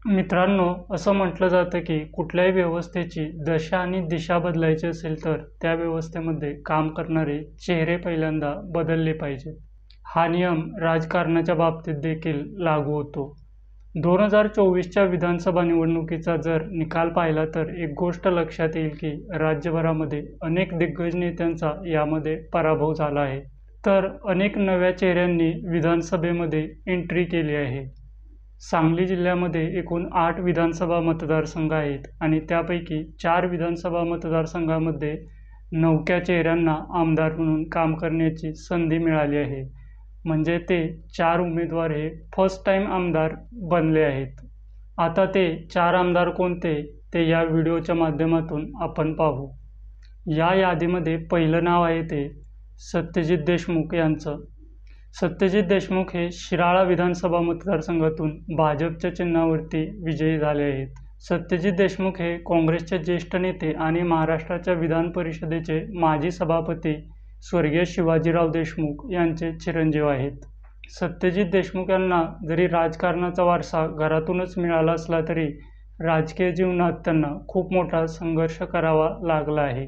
मित्रांनो, असं म्हटलं जातं की कुठल्याही व्यवस्थेची दशा आणि दिशा बदलायची असेल तर त्या व्यवस्थेमध्ये काम करणारे चेहरे पहिल्यांदा बदलले पाहिजेत. हा नियम राजकारणाच्या बाबतीत देखील लागू होतो. 2024च्या विधानसभा निवडणुकीचा जर निकाल पाहिला तर एक गोष्ट लक्षात येईल की राज्यभरामध्ये अनेक दिग्गज नेत्यांचा यामध्ये पराभव झाला आहे. तर अनेक नव्या चेहऱ्यांनी विधानसभेमध्ये एंट्री केली आहे. सांगली जिल्ह्यामध्ये एकूण 8 विधानसभा मतदारसंघ आहेत आणि त्यापैकी 4 विधानसभा मतदारसंघामध्ये नवख्या चेहऱ्यांना आमदार म्हणून काम करण्याची संधी मिळाली आहे. म्हणजे ते 4 उमेदवार हे फर्स्ट टाईम आमदार बनले आहेत. आता ते 4 आमदार कोणते ते या व्हिडिओच्या माध्यमातून आपण पाहू. या यादीमध्ये पहिलं नाव आहे ते सत्यजित देशमुख यांचं. सत्यजित देशमुख हे शिराळा विधानसभा मतदारसंघातून भाजपच्या चिन्हावरती विजयी झाले आहेत. सत्यजित देशमुख हे काँग्रेसचे ज्येष्ठ नेते आणि महाराष्ट्राच्या विधान परिषदेचे माजी सभापती स्वर्गीय शिवाजीराव देशमुख यांचे चिरंजीव आहेत. सत्यजित देशमुख यांना जरी राजकारणाचा वारसा घरातूनच मिळाला असला तरी राजकीय जीवनात त्यांना खूप मोठा संघर्ष करावा लागला आहे.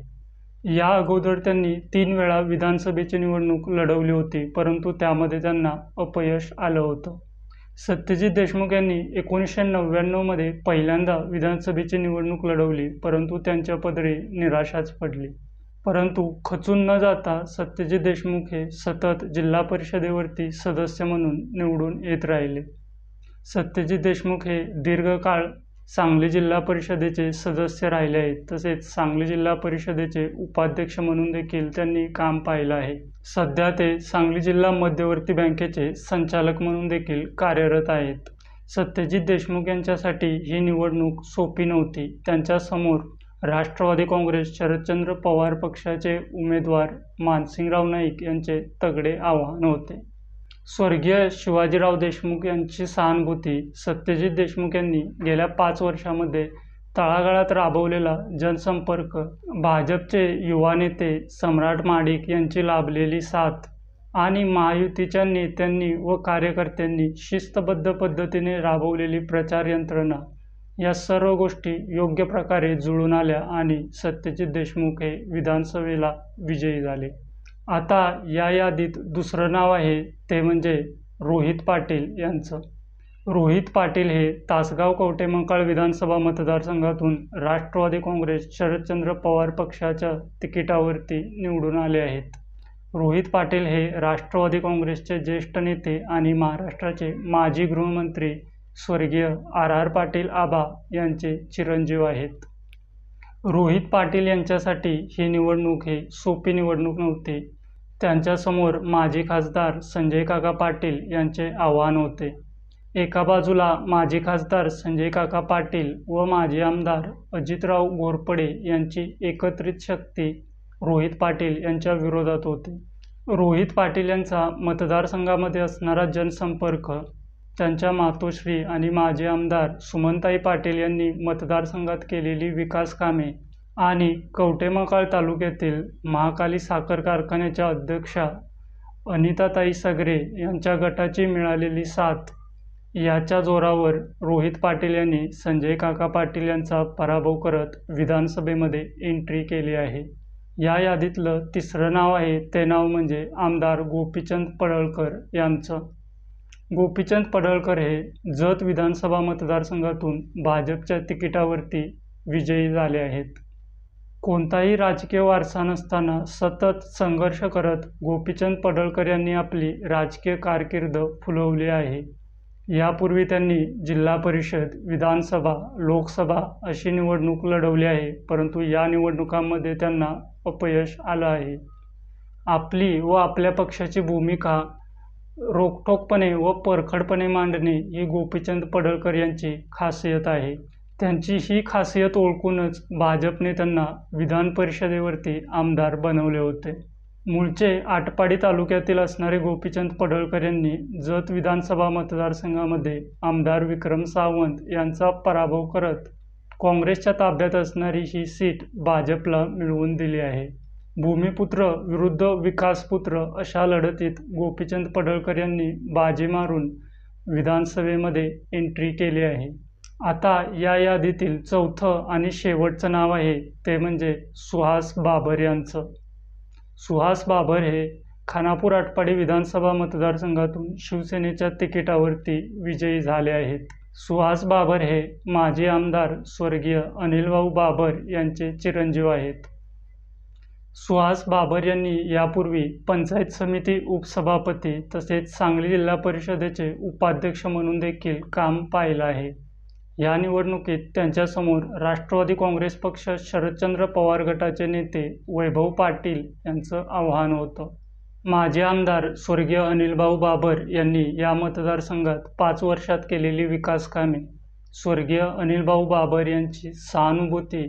या अगोदर त्यांनी 3 वेळा विधानसभेची निवडणूक लढवली होती, परंतु त्यामध्ये त्यांना अपयश आलं होतं. सत्यजित देशमुख यांनी 1999 मध्ये पहिल्यांदा विधानसभेची निवडणूक लढवली, परंतु त्यांच्या पदरी निराशाच पडली. परंतु खचून न जाता सत्यजित देशमुख हे सतत जिल्हा परिषदेवरती सदस्य म्हणून निवडून येत राहिले. सत्यजित देशमुख हे दीर्घकाळ सांगली जिल्हा परिषदेचे सदस्य राहिले आहेत. तसेच सांगली जिल्हा परिषदेचे उपाध्यक्ष म्हणून देखील त्यांनी काम पाहिलं आहे. सध्या ते सांगली जिल्हा मध्यवर्ती बँकेचे संचालक म्हणून देखील कार्यरत आहेत. सत्यजित देशमुख यांच्यासाठी ही निवडणूक सोपी नव्हती. त्यांच्यासमोर राष्ट्रवादी काँग्रेस शरदचंद्र पवार पक्षाचे उमेदवार मानसिंगराव नाईक यांचे तगडे आव्हान होते. स्वर्गीय शिवाजीराव देशमुख यांची सहानुभूती सत्यजित देशमुख यांनी गेल्या 5 वर्षामध्ये तळागाळात राबवलेला जनसंपर्क, भाजपचे युवा नेते सम्राट महाडिक यांची लाभलेली साथ आणि महायुतीच्या नेत्यांनी व कार्यकर्त्यांनी शिस्तबद्ध पद्धतीने राबवलेली प्रचार यंत्रणा या सर्व गोष्टी योग्य प्रकारे जुळून आल्या आणि सत्यजित देशमुख हे विधानसभेला विजयी झाले. आता या यादीत दुसरं नाव आहे ते म्हणजे रोहित पाटील यांचं. रोहित पाटील हे तासगाव कवठेमंकाळ विधानसभा मतदारसंघातून राष्ट्रवादी काँग्रेस शरदचंद्र पवार पक्षाच्या तिकिटावरती निवडून आले आहेत. रोहित पाटील हे राष्ट्रवादी काँग्रेसचे ज्येष्ठ नेते आणि महाराष्ट्राचे माजी गृहमंत्री स्वर्गीय आर पाटील आबा यांचे चिरंजीव आहेत. रोहित पाटील यांच्यासाठी ही निवडणूक ही सोपी निवडणूक नव्हती. त्यांच्यासमोर माजी खासदार संजय काका पाटील यांचे आव्हान होते. एका बाजूला माजी खासदार संजय काका पाटील व माजी आमदार अजितराव घोरपडे यांची एकत्रित शक्ती रोहित पाटील यांच्या विरोधात होती. रोहित पाटील यांचा मतदारसंघामध्ये असणारा जनसंपर्क, त्यांच्या मातोश्री आणि माजी आमदार सुमनताई पाटील यांनी मतदारसंघात केलेली विकास कामे आणि कवठेमंकाळ तालुक्यातील महाकाली साखर कारखान्याच्या अध्यक्षा अनिताताई सगरे यांच्या गटाची मिळालेली साथ याच्या जोरावर रोहित पाटील यांनी संजय काका पाटील यांचा पराभव करत विधानसभेमध्ये एंट्री केली आहे. या यादीतलं तिसरं नाव आहे ते नाव म्हणजे आमदार गोपीचंद पडळकर यांचं. गोपीचंद पडळकर हे जत विधानसभा मतदारसंघातून भाजपच्या तिकिटावरती विजयी झाले आहेत. कोणताही राजकीय वारसा नसताना सतत संघर्ष करत गोपीचंद पडळकर यांनी आपली राजकीय कारकीर्द फुलवली आहे. यापूर्वी त्यांनी जिल्हा परिषद, विधानसभा, लोकसभा अशी निवडणूक लढवली आहे, परंतु या निवडणुकांमध्ये त्यांना अपयश आलं आहे. आपली व आपल्या पक्षाची भूमिका रोखठोकपणे व परखडपणे मांडणे ही गोपीचंद पडळकर यांची खासियत आहे. त्यांची ही खासियत ओळखूनच भाजपने त्यांना विधान परिषदेवरती आमदार बनवले होते. मूळचे आटपाडी तालुक्यातील असणारे गोपीचंद पडळकर यांनी जत विधानसभा मतदारसंघामध्ये आमदार विक्रम सावंत यांचा पराभव करत काँग्रेसच्या ताब्यात असणारी ही सीट भाजपला मिळवून दिली आहे. भूमिपुत्र विरुद्ध विकासपुत्र अशा लढतीत गोपीचंद पडळकर यांनी बाजी मारून विधानसभेमध्ये एंट्री केली आहे. आता या यादीतील चौथं आणि शेवटचं नाव आहे ते म्हणजे सुहास बाबर यांचं. सुहास बाबर हे खानापूर आटपाडी विधानसभा मतदारसंघातून शिवसेनेच्या तिकिटावरती विजयी झाले आहेत. सुहास बाबर हे माजी आमदार स्वर्गीय अनिलभाऊ बाबर यांचे चिरंजीव आहेत. सुहास बाबर यांनी यापूर्वी पंचायत समिती उपसभापती तसेच सांगली जिल्हा परिषदेचे उपाध्यक्ष म्हणून देखील काम पाहिलं आहे. या निवडणुकीत त्यांच्यासमोर राष्ट्रवादी काँग्रेस पक्ष शरदचंद्र पवार गटाचे नेते वैभव पाटील यांचं आव्हान होतं. माजी आमदार स्वर्गीय अनिलभाऊ बाबर यांनी या मतदारसंघात 5 वर्षात केलेली विकास कामे, स्वर्गीय अनिलभाऊ बाबर यांची सहानुभूती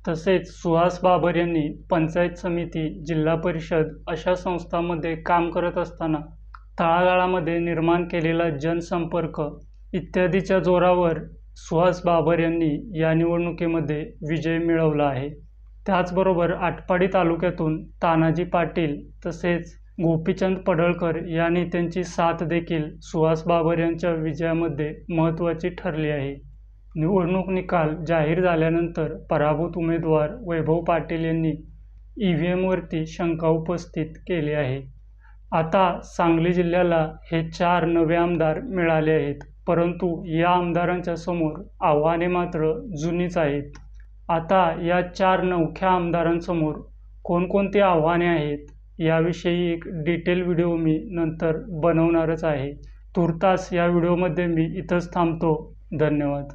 तसेच सुहास बाबर यांनी पंचायत समिती, जिल्हा परिषद अशा संस्थांमध्ये काम करत असताना तळागाळामध्ये निर्माण केलेला जनसंपर्क इत्यादीच्या जोरावर सुहास बाबर यांनी या निवडणुकीमध्ये विजय मिळवला आहे. त्याचबरोबर आटपाडी तालुक्यातून तानाजी पाटील तसेच गोपीचंद पडळकर या नेत्यांची साथ देखील सुहास बाबर यांच्या विजयामध्ये महत्त्वाची ठरली आहे. निवडणूक निकाल जाहीर झाल्यानंतर पराभूत उमेदवार वैभव पाटील यांनी EVMवरती शंका उपस्थित केली आहे. आता सांगली जिल्ह्याला हे 4 नवे आमदार मिळाले आहेत, परंतु या आमदारांच्या समोर आव्हाने मात्र जुनीच आहेत. आता या 4 नवख्या आमदारांसमोर कोणकोणती आव्हाने आहेत याविषयी एक डिटेल व्हिडिओ मी नंतर बनवणारच आहे. तूर्तास या व्हिडिओमध्ये मी इथंच थांबतो. धन्यवाद.